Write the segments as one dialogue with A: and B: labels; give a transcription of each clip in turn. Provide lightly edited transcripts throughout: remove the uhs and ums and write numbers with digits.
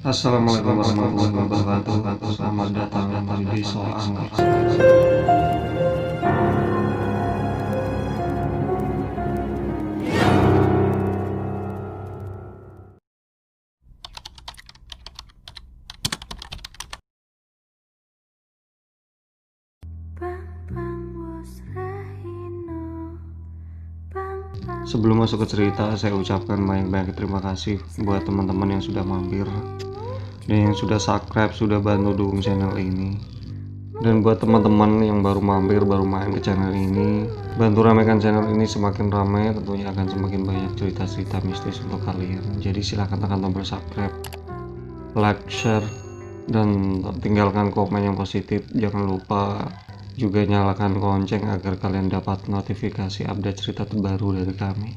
A: Assalamualaikum warahmatullahi wabarakatuh. Selamat datang di Soal. Sebelum masuk ke cerita, saya ucapkan banyak-banyak terima kasih buat teman-teman yang sudah mampir dan yang sudah subscribe, sudah bantu dukung channel ini. Dan buat teman-teman yang baru mampir, baru main ke channel ini, bantu ramaikan channel ini semakin ramai, tentunya akan semakin banyak cerita-cerita mistis untuk kalian. Jadi silahkan tekan tombol subscribe, like, share, dan tinggalkan komen yang positif. Jangan lupa juga nyalakan lonceng agar kalian dapat notifikasi update cerita terbaru dari kami.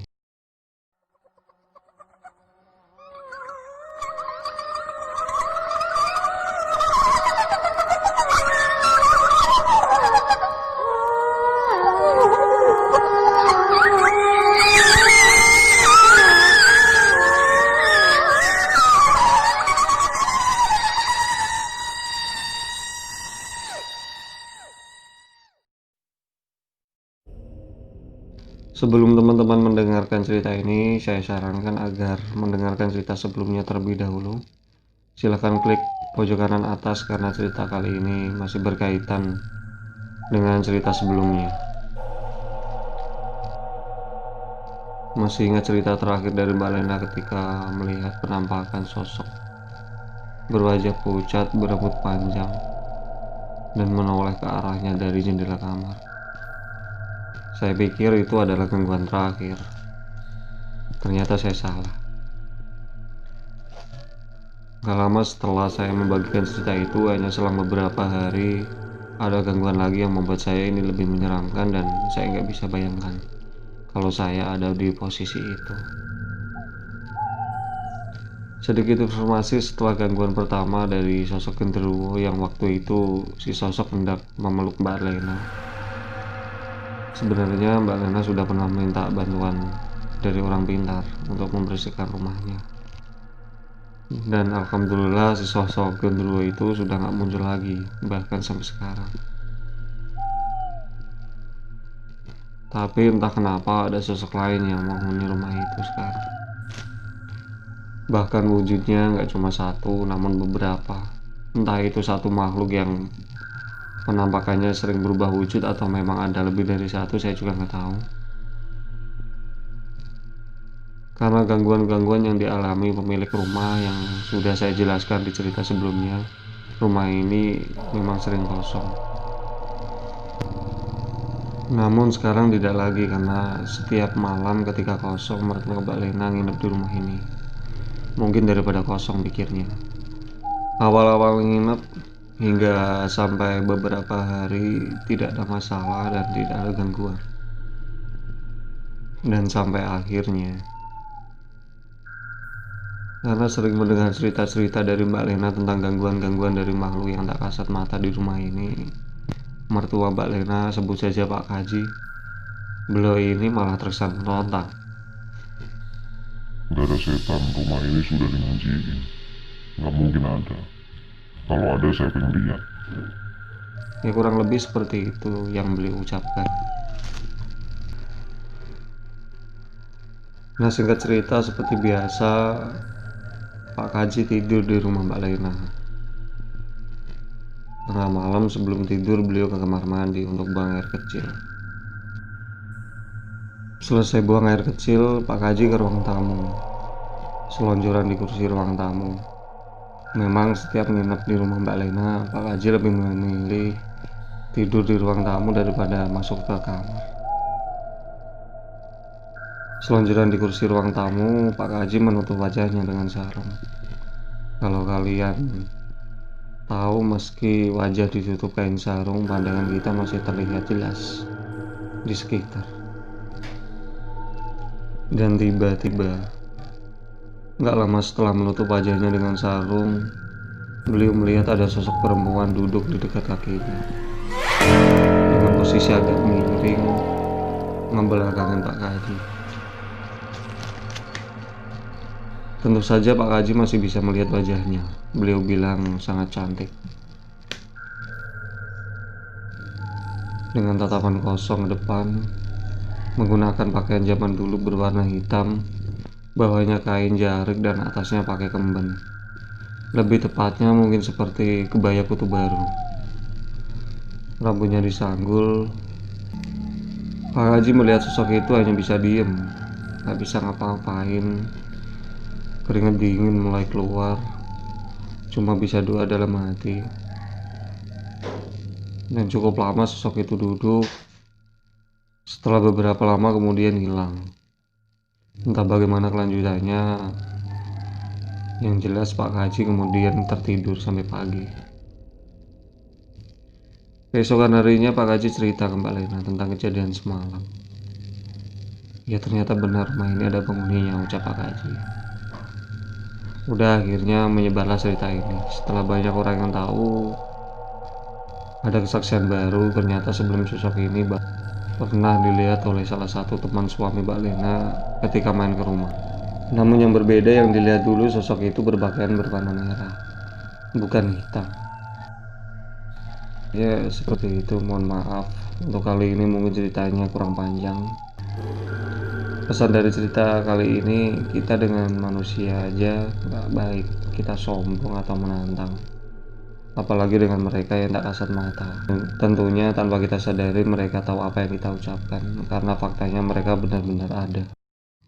A: Sebelum teman-teman mendengarkan cerita ini, saya sarankan agar mendengarkan cerita sebelumnya terlebih dahulu. Silahkan klik pojok kanan atas karena cerita kali ini masih berkaitan dengan cerita sebelumnya. Masih ingat cerita terakhir dari Mbak Lena ketika melihat penampakan sosok berwajah pucat, berambut panjang, dan menoleh ke arahnya dari jendela kamar. Saya pikir itu adalah gangguan terakhir. Ternyata saya salah. Gak lama setelah saya membagikan cerita itu, hanya selang beberapa hari, ada gangguan lagi yang membuat saya ini lebih menyeramkan, dan saya nggak bisa bayangkan kalau saya ada di posisi itu. Sedikit informasi setelah gangguan pertama dari sosok genderuwo yang waktu itu si sosok hendak memeluk Mbak Lena. Sebenarnya Mbak Lena sudah pernah minta bantuan dari orang pintar untuk membersihkan rumahnya. Dan alhamdulillah si sosok genderuwo itu sudah gak muncul lagi, bahkan sampai sekarang. Tapi entah kenapa ada sosok lain yang menghuni rumah itu sekarang. Bahkan wujudnya gak cuma satu, namun beberapa. Entah itu satu makhluk yang penampakannya sering berubah wujud atau memang ada lebih dari satu, saya juga nggak tahu. Karena gangguan-gangguan yang dialami pemilik rumah yang sudah saya jelaskan di cerita sebelumnya, rumah ini memang sering kosong. Namun sekarang tidak lagi, karena setiap malam ketika kosong mertua Mbak Lena nginep di rumah ini. Mungkin daripada kosong pikirnya. Awal-awal nginep hingga sampai beberapa hari tidak ada masalah dan tidak ada gangguan. Dan sampai akhirnya, karena sering mendengar cerita-cerita dari Mbak Lena tentang gangguan-gangguan dari makhluk yang tak kasat mata di rumah ini, mertua Mbak Lena, sebut saja Pak Kaji, beliau ini malah terkesan meronta.
B: Gak ada setan, rumah ini sudah dimanjiin. Gak mungkin ada. Kalau ada saya pengen lihat.
A: Ya kurang lebih seperti itu yang beliau ucapkan. Nah, singkat cerita, seperti biasa Pak Kaji tidur di rumah Mbak Lena. Tengah malam sebelum tidur beliau ke kamar mandi untuk buang air kecil. Selesai buang air kecil, Pak Kaji ke ruang tamu, selonjoran di kursi ruang tamu. Memang setiap nginep di rumah Mbak Lena, Pak Kaji lebih memilih tidur di ruang tamu daripada masuk ke kamar. Selonjoran di kursi ruang tamu, Pak Kaji menutup wajahnya dengan sarung. Kalau kalian tahu, meski wajah ditutup kain sarung, pandangan kita masih terlihat jelas di sekitar. Dan tiba-tiba, gak lama setelah menutup wajahnya dengan sarung, beliau melihat ada sosok perempuan duduk di dekat kakinya dengan posisi agak miring membelakangi Pak Kaji. Tentu saja Pak Kaji masih bisa melihat wajahnya. Beliau bilang sangat cantik. Dengan tatapan kosong ke depan, menggunakan pakaian zaman dulu berwarna hitam, bawahnya kain jarik dan atasnya pakai kemben. Lebih tepatnya mungkin seperti kebaya kutu baru. Rambutnya disanggul. Pak Haji melihat sosok itu hanya bisa diem, gak bisa ngapa-ngapain. Keringat dingin mulai keluar, cuma bisa doa dalam hati. Dan cukup lama sosok itu duduk. Setelah beberapa lama kemudian hilang. Entah bagaimana kelanjutannya. Yang jelas Pak Haji kemudian tertidur sampai pagi. Keesokan harinya Pak Haji cerita ke Mbak Lena tentang kejadian semalam. Ya ternyata benar rumah ini ada penghuninya, ucap Pak Haji. Udah akhirnya menyebarlah cerita ini. Setelah banyak orang yang tahu, ada kesaksian baru. Ternyata sebelum sosok ini pernah dilihat oleh salah satu teman suami Mbak Lena ketika main ke rumah. Namun yang berbeda, yang dilihat dulu sosok itu berpakaian berwarna merah, bukan hitam. Ya seperti itu, mohon maaf untuk kali ini mungkin ceritanya kurang panjang. Pesan dari cerita kali ini, kita dengan manusia aja gak baik kita sombong atau menantang, apalagi dengan mereka yang tak kasat mata. Tentunya tanpa kita sadari mereka tahu apa yang kita ucapkan, karena faktanya mereka benar-benar ada.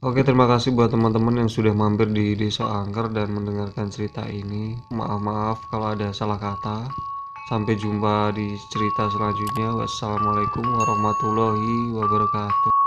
A: Oke, terima kasih buat teman-teman yang sudah mampir di Desa Angker dan mendengarkan cerita ini. Maaf kalau ada salah kata. Sampai jumpa di cerita selanjutnya. Wassalamualaikum warahmatullahi wabarakatuh.